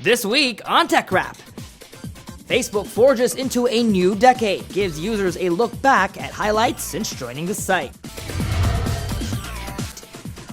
This week on TechRap, Facebook forges into a new decade, gives users a look back at highlights since joining the site.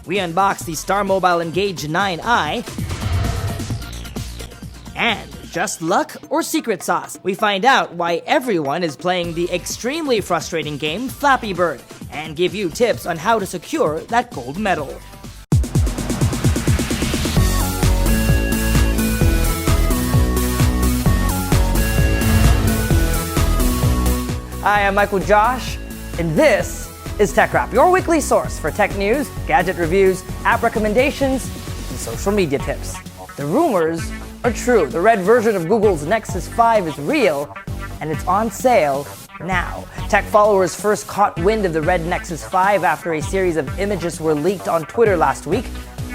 We unbox the Star Mobile Engage 9i. And just luck or secret sauce? We find out why everyone is playing the extremely frustrating game Flappy Bird, and give you tips on how to secure that gold medal. Hi, I'm Michael Josh, and this is TechRap, your weekly source for tech news, gadget reviews, app recommendations, and social media tips. The rumors are true. The red version of Google's Nexus 5 is real, and it's on sale now. Tech followers first caught wind of the red Nexus 5 after a series of images were leaked on Twitter last week.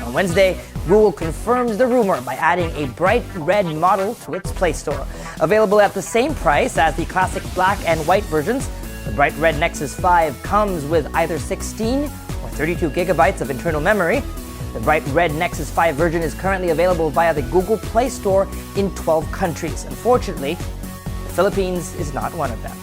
On Wednesday, Google confirms the rumor by adding a bright red model to its Play Store. Available at the same price as the classic black and white versions, the bright red Nexus 5 comes with either 16 or 32 gigabytes of internal memory. The bright red Nexus 5 version is currently available via the Google Play Store in 12 countries. Unfortunately, the Philippines is not one of them.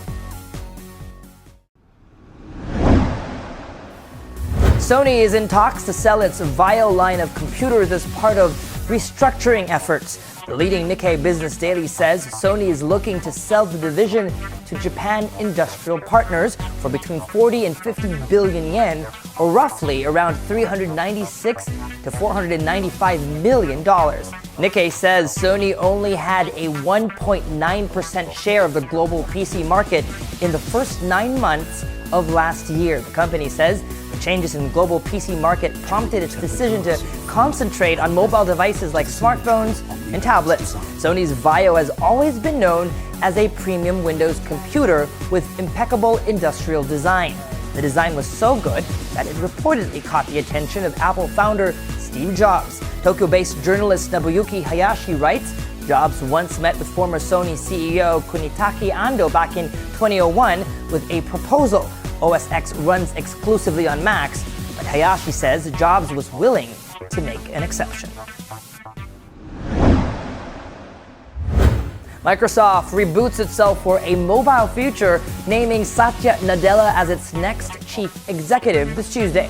Sony is in talks to sell its Vaio line of computers as part of restructuring efforts. The leading Nikkei Business Daily says Sony is looking to sell the division to Japan Industrial Partners for between 40 and 50 billion yen, or roughly around $396 to $495 million. Nikkei says Sony only had a 1.9% share of the global PC market in the first 9 months of last year. The company says the changes in the global PC market prompted its decision to concentrate on mobile devices like smartphones and tablets. Sony's Vaio has always been known as a premium Windows computer with impeccable industrial design. The design was so good that it reportedly caught the attention of Apple founder Steve Jobs. Tokyo-based journalist Nobuyuki Hayashi writes, Jobs once met with former Sony CEO Kunitake Ando back in 2001 with a proposal. OS X runs exclusively on Macs, but Hayashi says Jobs was willing to make an exception. Microsoft reboots itself for a mobile future, naming Satya Nadella as its next chief executive this Tuesday.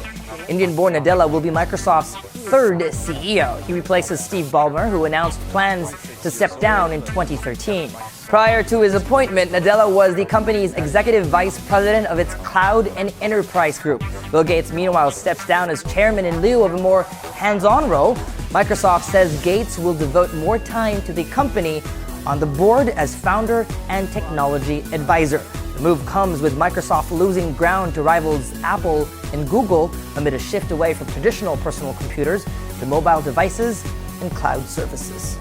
Indian-born Nadella will be Microsoft's third CEO. He replaces Steve Ballmer, who announced plans to step down in 2013. Prior to his appointment, Nadella was the company's executive vice president of its cloud and enterprise group. Bill Gates, meanwhile, steps down as chairman in lieu of a more hands-on role. Microsoft says Gates will devote more time to the company on the board as founder and technology advisor. The move comes with Microsoft losing ground to rivals Apple and Google amid a shift away from traditional personal computers to mobile devices and cloud services.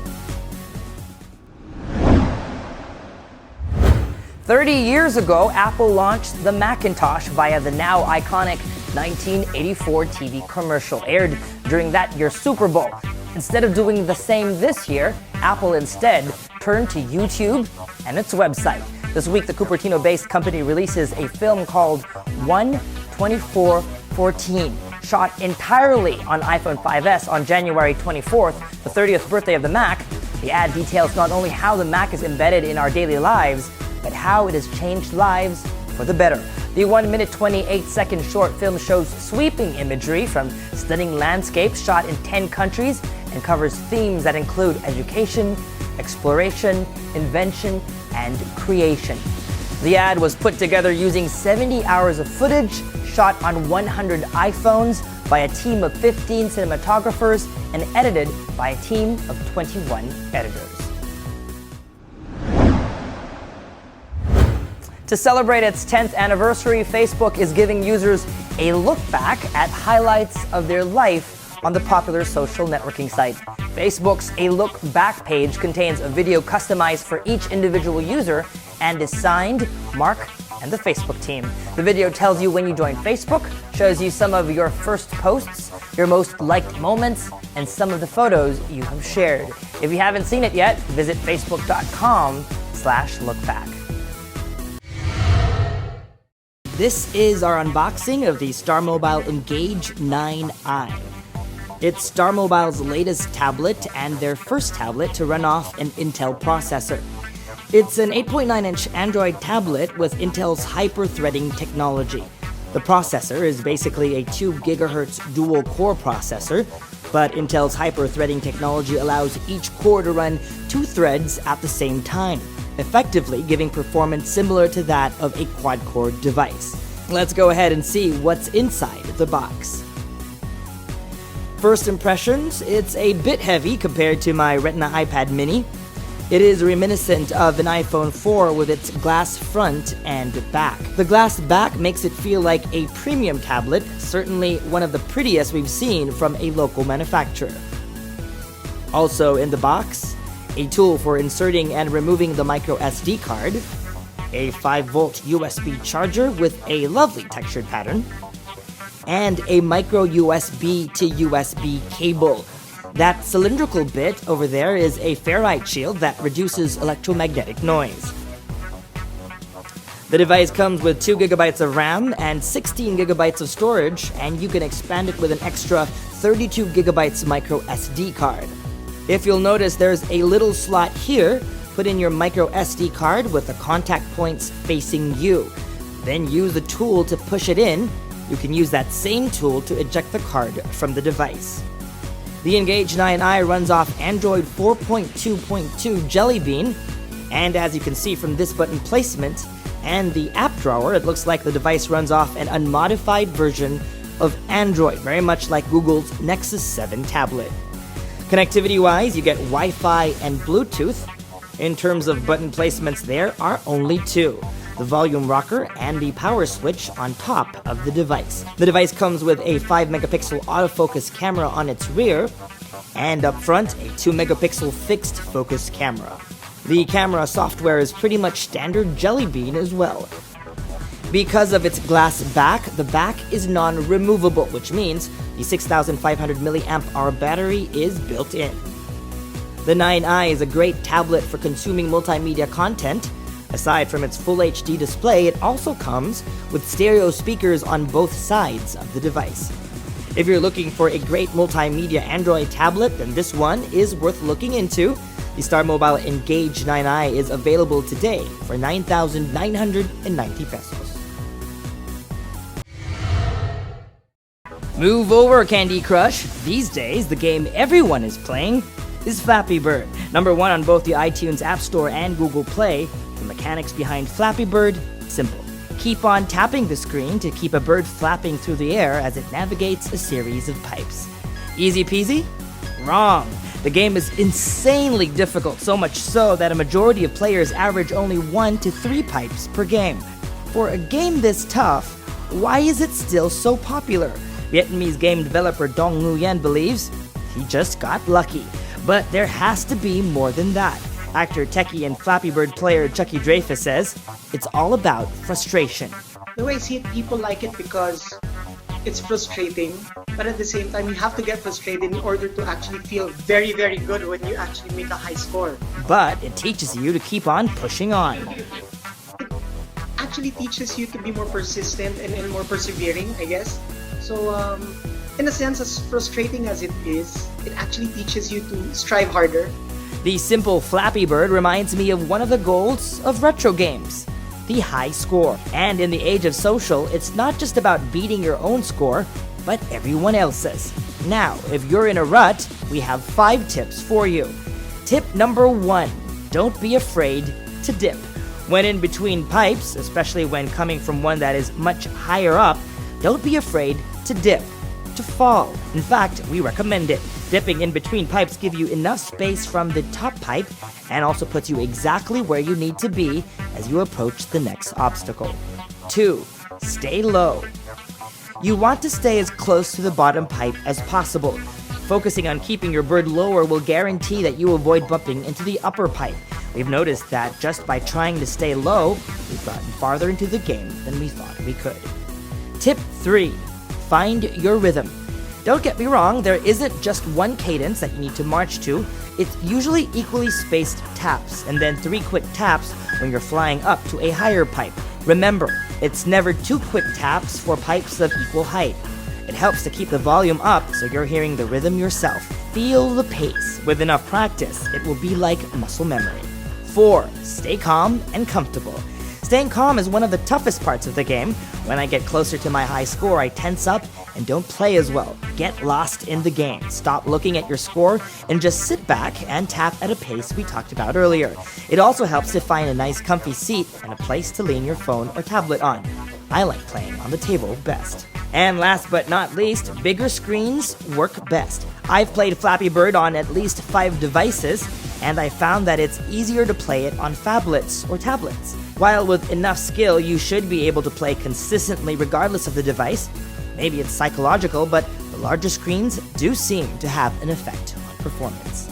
30 years ago, Apple launched the Macintosh via the now iconic 1984 TV commercial aired during that year's Super Bowl. Instead of doing the same this year, Apple instead turned to YouTube and its website. This week, the Cupertino-based company releases a film called 1/24/14, shot entirely on iPhone 5S on January 24th, the 30th birthday of the Mac. The ad details not only how the Mac is embedded in our daily lives, but how it has changed lives for the better. The 1-minute 28-second short film shows sweeping imagery from stunning landscapes shot in 10 countries and covers themes that include education, exploration, invention, and creation. The ad was put together using 70 hours of footage shot on 100 iPhones by a team of 15 cinematographers and edited by a team of 21 editors. To celebrate its 10th anniversary, Facebook is giving users a look back at highlights of their life on the popular social networking site. Facebook's A Look Back page contains a video customized for each individual user and is signed, Mark, and the Facebook team. The video tells you when you joined Facebook, shows you some of your first posts, your most liked moments, and some of the photos you have shared. If you haven't seen it yet, visit facebook.com/lookback. This is our unboxing of the Star Mobile Engage 9i. It's Star Mobile's latest tablet and their first tablet to run off an Intel processor. It's an 8.9-inch Android tablet with Intel's hyper-threading technology. The processor is basically a 2 GHz dual-core processor, but Intel's hyper-threading technology allows each core to run 2 threads at the same time, effectively giving performance similar to that of a quad-core device. Let's go ahead and see what's inside the box. First impressions, it's a bit heavy compared to my Retina iPad mini. It is reminiscent of an iPhone 4 with its glass front and back. The glass back makes it feel like a premium tablet, certainly one of the prettiest we've seen from a local manufacturer. Also in the box, a tool for inserting and removing the micro SD card, a 5-volt USB charger with a lovely textured pattern, and a micro USB to USB cable. That cylindrical bit over there is a ferrite shield that reduces electromagnetic noise. The device comes with 2 GB of RAM and 16 GB of storage, and you can expand it with an extra 32 GB micro SD card. If you'll notice, there's a little slot here. Put in your micro SD card with the contact points facing you. Then use the tool to push it in. You can use that same tool to eject the card from the device. The Engage 9i runs off Android 4.2.2 Jelly Bean, and as you can see from this button placement and the app drawer, it looks like the device runs off an unmodified version of Android, very much like Google's Nexus 7 tablet. Connectivity-wise, you get Wi-Fi and Bluetooth. In terms of button placements, there are only 2. The volume rocker and the power switch on top of the device. The device comes with a 5-megapixel autofocus camera on its rear, and up front, a 2-megapixel fixed focus camera. The camera software is pretty much standard Jelly Bean as well. Because of its glass back, the back is non-removable, which means the 6,500 mAh battery is built in. The 9i is a great tablet for consuming multimedia content. Aside from its full HD display, it also comes with stereo speakers on both sides of the device. If you're looking for a great multimedia Android tablet, then this one is worth looking into. The Star Mobile Engage 9i is available today for 9,990 pesos. Move over, Candy Crush! These days, the game everyone is playing is Flappy Bird. Number 1 on both the iTunes App Store and Google Play. The mechanics behind Flappy Bird, simple. Keep on tapping the screen to keep a bird flapping through the air as it navigates a series of pipes. Easy peasy? Wrong. The game is insanely difficult, so much so that a majority of players average only 1 to 3 pipes per game. For a game this tough, why is it still so popular? Vietnamese game developer Dong Nguyen believes he just got lucky. But there has to be more than that. Actor, techie, and Flappy Bird player Chucky Dreyfus says it's all about frustration. The way I see it, people like it because it's frustrating, but at the same time, you have to get frustrated in order to actually feel very, very good when you actually make a high score. But it teaches you to keep on pushing on. It actually teaches you to be more persistent and more persevering, I guess. So, in a sense, as frustrating as it is, it actually teaches you to strive harder. The simple Flappy Bird reminds me of one of the goals of retro games, the high score. And in the age of social, it's not just about beating your own score, but everyone else's. Now, if you're in a rut, we have 5 tips for you. Tip number 1, don't be afraid to dip. When in between pipes, especially when coming from one that is much higher up, don't be afraid to dip, to fall. In fact, we recommend it. Dipping in between pipes gives you enough space from the top pipe and also puts you exactly where you need to be as you approach the next obstacle. 2. Stay low. You want to stay as close to the bottom pipe as possible. Focusing on keeping your bird lower will guarantee that you avoid bumping into the upper pipe. We've noticed that just by trying to stay low, we've gotten farther into the game than we thought we could. Tip 3. Find your rhythm. Don't get me wrong, there isn't just one cadence that you need to march to. It's usually equally spaced taps, and then 3 quick taps when you're flying up to a higher pipe. Remember, it's never 2 quick taps for pipes of equal height. It helps to keep the volume up so you're hearing the rhythm yourself. Feel the pace. With enough practice, it will be like muscle memory. 4. Stay calm and comfortable. Staying calm is one of the toughest parts of the game. When I get closer to my high score, I tense up and don't play as well. Get lost in the game. Stop looking at your score and just sit back and tap at a pace we talked about earlier. It also helps to find a nice comfy seat and a place to lean your phone or tablet on. I like playing on the table best. And last but not least, bigger screens work best. I've played Flappy Bird on at least 5 devices, and I found that it's easier to play it on phablets or tablets. While with enough skill, you should be able to play consistently regardless of the device. Maybe it's psychological, but the larger screens do seem to have an effect on performance.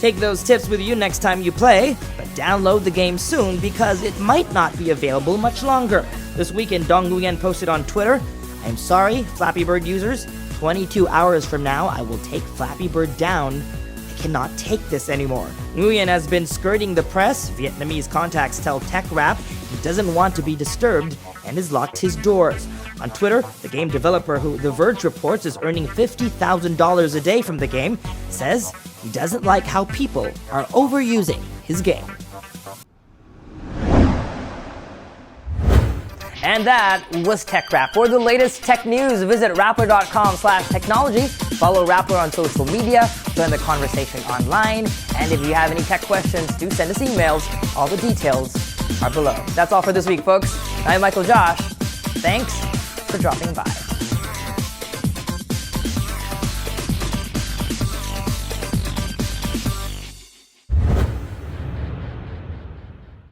Take those tips with you next time you play, but download the game soon because it might not be available much longer. This weekend, Dong Nguyen posted on Twitter, "I'm sorry, Flappy Bird users, 22 hours from now I will take Flappy Bird down. I cannot take this anymore." Nguyen has been skirting the press. Vietnamese contacts tell TechRap he doesn't want to be disturbed and has locked his doors. On Twitter, the game developer who The Verge reports is earning $50,000 a day from the game says he doesn't like how people are overusing his game. And that was TechRap. For the latest tech news, visit Rappler.com/technology. Follow Rappler on social media, join the conversation online, and if you have any tech questions, do send us emails. All the details are below. That's all for this week, folks. I'm Michael Josh. Thanks for dropping by.